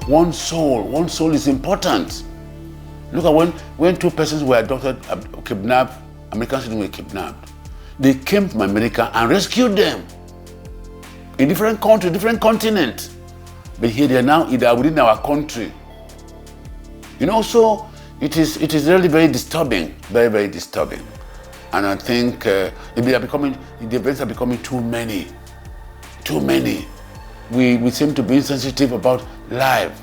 one soul is important. Look at when two persons were abducted, kidnapped, American citizens were kidnapped. They came from America and rescued them in different countries, different continents. But here they are now within our country. So it is really very disturbing, very, very disturbing. And I think the events are becoming too many. Too many. We seem to be insensitive about life.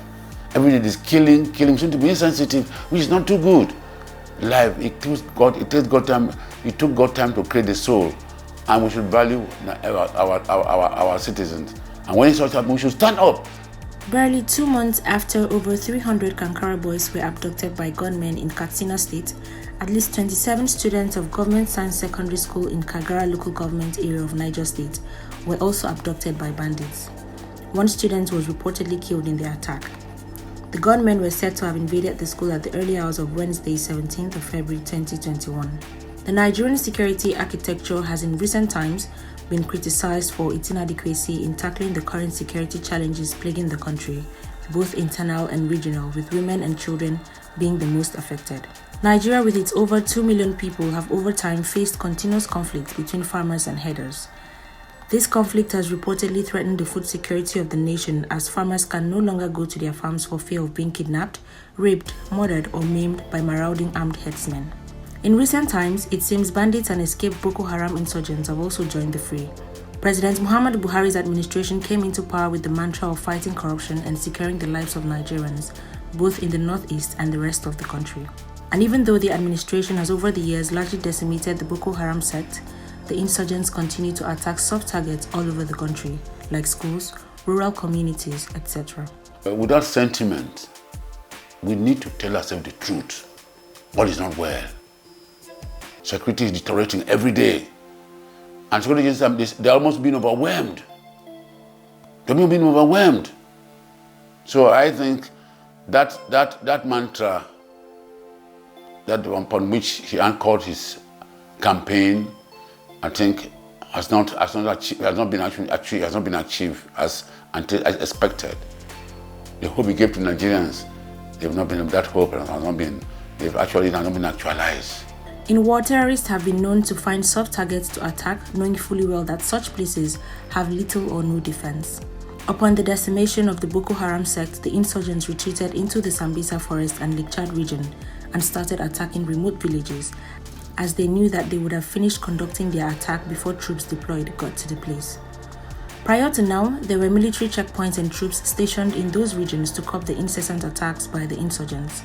Every day is killing, we seem to be insensitive, which is not too good. Life, it took God time to create the soul, and we should value our citizens. And when it's such happens, we should stand up. Barely 2 months after over 300 Kankara boys were abducted by gunmen in Katsina State, at least 27 students of Government Science Secondary School in Kagara local government area of Niger State were also abducted by bandits. One student was reportedly killed in the attack. The gunmen were said to have invaded the school at the early hours of Wednesday, 17th of February 2021. The Nigerian security architecture has in recent times been criticized for its inadequacy in tackling the current security challenges plaguing the country, both internal and regional, with women and children being the most affected. Nigeria, with its over 2 million people, have over time faced continuous conflict between farmers and herders. This conflict has reportedly threatened the food security of the nation, as farmers can no longer go to their farms for fear of being kidnapped, raped, murdered, or maimed by marauding armed herdsmen. In recent times, it seems bandits and escaped Boko Haram insurgents have also joined the fray. President Muhammadu Buhari's administration came into power with the mantra of fighting corruption and securing the lives of Nigerians, both in the northeast and the rest of the country. And even though the administration has over the years largely decimated the Boko Haram sect, the insurgents continue to attack soft targets all over the country, like schools, rural communities, etc. Without sentiment, we need to tell ourselves the truth. What is not well? Security is deteriorating every day. And security agencies, they're almost being overwhelmed. They're being overwhelmed. So I think that mantra, that upon which he anchored his campaign, I think has not been achieved as expected. The hope he gave to Nigerians, that hope has not been actualized. In war, terrorists have been known to find soft targets to attack, knowing fully well that such places have little or no defense. Upon the decimation of the Boko Haram sect, the insurgents retreated into the Sambisa forest and Lake Chad region and started attacking remote villages, as they knew that they would have finished conducting their attack before troops deployed got to the place. Prior to now, there were military checkpoints and troops stationed in those regions to curb the incessant attacks by the insurgents.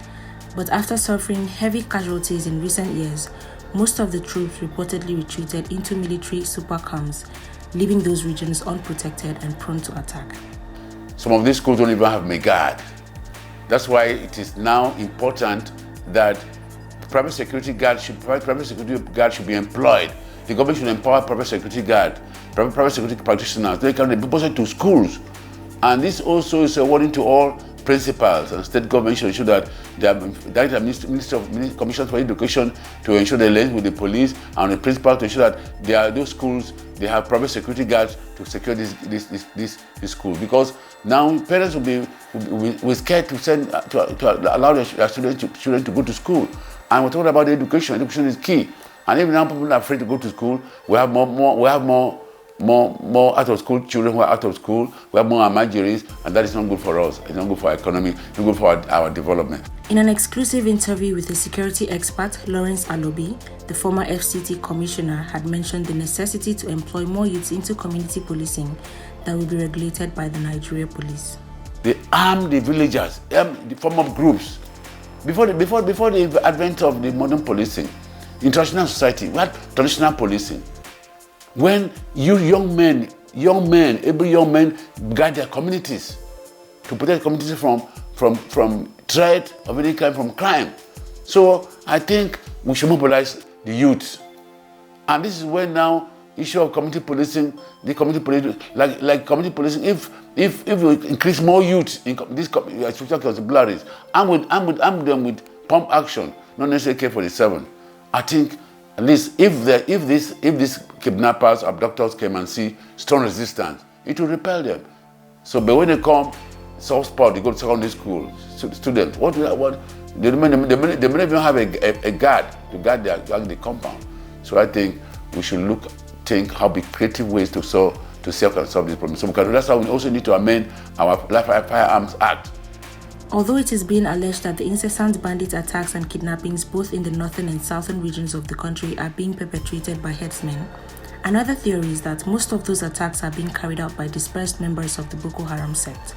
But after suffering heavy casualties in recent years, most of the troops reportedly retreated into military super camps, leaving those regions unprotected and prone to attack. Some of these schools don't even have a guard. That's why it is now important that private security guards should be employed. The government should empower private security guards, private security practitioners. They can be posted to schools. And this also is a warning to all principals and state governments to ensure that they have commissions for education to ensure they link with the police and the principals to ensure that those schools, they have private security guards to secure this school. Because now parents will be scared to allow their children to go to school. And we're talking about education. Education is key. And even now people are afraid to go to school. We have more out of school children who are out of school. We have more emergencies, and that is not good for us. It's not good for our economy. It's not good for our development. In an exclusive interview with a security expert, Lawrence Alobi, the former FCT commissioner, had mentioned the necessity to employ more youths into community policing that will be regulated by the Nigeria police. They arm the villagers, the form of groups. Before the advent of the modern policing, in traditional society, we had traditional policing. When every young men guide their communities to protect communities from threat of any kind, from crime. So I think we should mobilize the youth. And this is where now issue of community policing, the community policing, like community policing, if we increase more youth in this especially constabularies, arm them with pump action, not necessarily K-47. I think at least if these kidnappers, abductors came and see strong resistance, it will repel them. So, but when they come, soft spot. They go to secondary school. Students, what they may not even have a guard to guard the compound. So I think we should think how be creative ways to solve this problem. So that's how we also need to amend our Firearms Act. Although it is being alleged that the incessant bandit attacks and kidnappings both in the northern and southern regions of the country are being perpetrated by herdsmen, another theory is that most of those attacks are being carried out by dispersed members of the Boko Haram sect.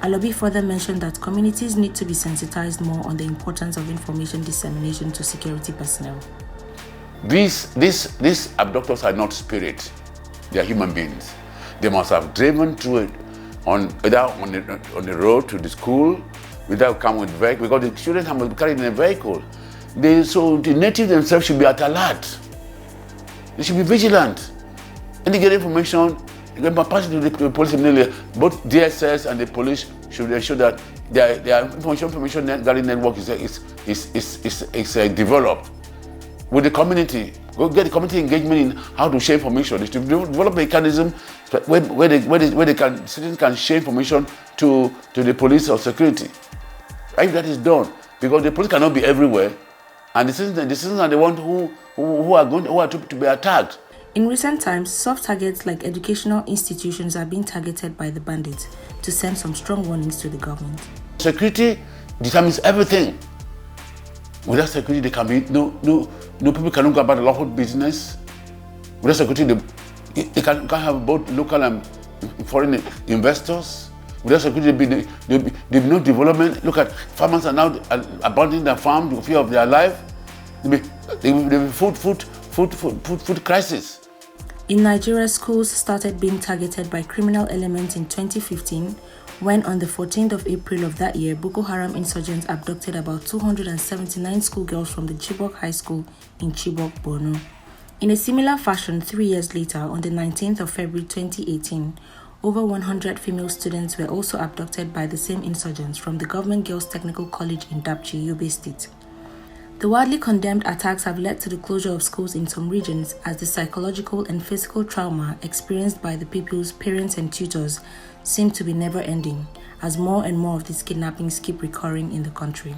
Alobi further mentioned that communities need to be sensitized more on the importance of information dissemination to security personnel. These abductors are not spirits; they are human beings. They must have driven through it on the road to the school without coming with vehicle, because the children have to be carried in a vehicle. So the natives themselves should be at alert. They should be vigilant. And they get information. They can pass it to the police immediately. Both DSS and the police should ensure that their information gathering network is developed with the community. Go get the community engagement in how to share information. They should develop a mechanism where citizens can share information to the police or security. If that is done, because the police cannot be everywhere, and the citizens are the ones who are to be attacked. In recent times, soft targets like educational institutions are being targeted by the bandits to send some strong warnings to the government. Security determines everything. Without security, there can be no people cannot go about the lawful business. Without security, they can have both local and foreign investors. Without security, there will be no development. Look at farmers are now abandoning their farm to fear of their life. There will be food crisis. In Nigeria, schools started being targeted by criminal elements in 2015, when on the 14th of April of that year, Boko Haram insurgents abducted about 279 schoolgirls from the Chibok High School in Chibok, Borno. In a similar fashion, 3 years later, on the 19th of February 2018, over 100 female students were also abducted by the same insurgents from the Government Girls Technical College in Dapchi, Yobe State. The widely condemned attacks have led to the closure of schools in some regions, as the psychological and physical trauma experienced by the pupils, parents and tutors seem to be never-ending, as more and more of these kidnappings keep recurring in the country.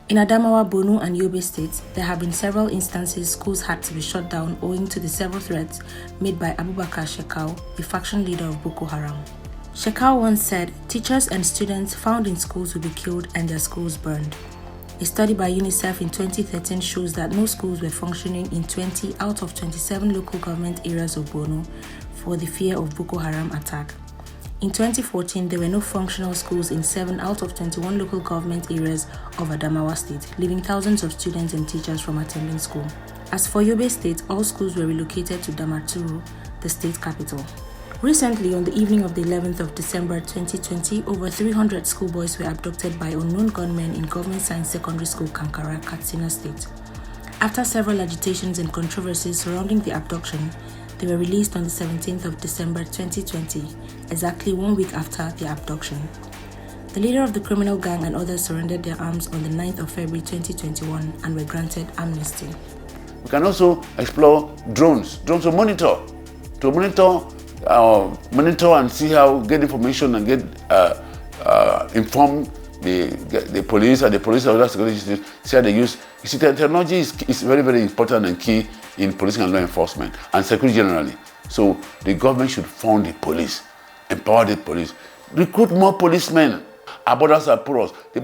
In Adamawa, Borno and Yobe states, there have been several instances schools had to be shut down owing to the several threats made by Abubakar Shekau, the faction leader of Boko Haram. Shekau once said, teachers and students found in schools will be killed and their schools burned. A study by UNICEF in 2013 shows that no schools were functioning in 20 out of 27 local government areas of Borno for the fear of Boko Haram attack. In 2014, there were no functional schools in 7 out of 21 local government areas of Adamawa State, leaving thousands of students and teachers from attending school. As for Yobe State, all schools were relocated to Damaturu, the state capital. Recently, on the evening of the 11th of December 2020, over 300 schoolboys were abducted by unknown gunmen in Government Science Secondary School, Kankara, Katsina State. After several agitations and controversies surrounding the abduction, they were released on the 17th of December 2020, exactly 1 week after the abduction. The leader of the criminal gang and others surrendered their arms on the 9th of February 2021 and were granted amnesty. We can also explore drones to monitor and see how, get information and get inform the police and the police and other security agencies, see how they use. You see, technology is very, very important and key in policing and law enforcement and security generally. So the government should fund the police, empower the police, recruit more policemen. Our borders are porous. The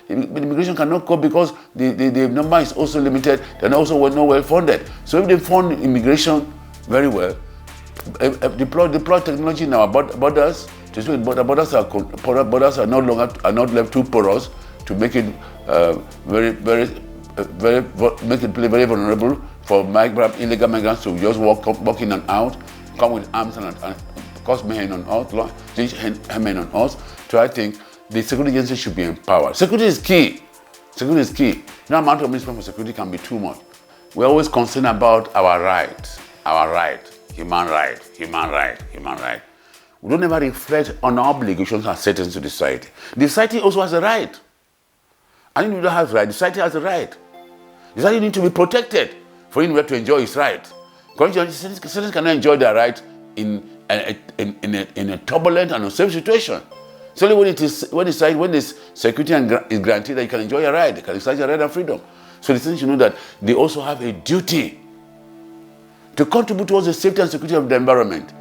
immigration cannot come because the number is also limited. They're also not well funded. So if they fund immigration very well, deploy technology in our borders. Borders are no longer left too porous to make it very vulnerable for illegal migrants to just walk in and out, come with arms and cause mayhem on us. So I think the security agency should be empowered. Security is key. No amount of money for security can be too much. We're always concerned about our right, human right. We don't ever reflect on our obligations as citizens to the society. The society also has a right. And if you don't have a right, the society has a right. The society needs to be protected for him to enjoy his right. Because citizens cannot enjoy their right in a turbulent and unsafe situation. It's only when this security is granted that you can enjoy your ride, you can exercise your right and freedom. So the citizens should know that they also have a duty to contribute towards the safety and security of the environment.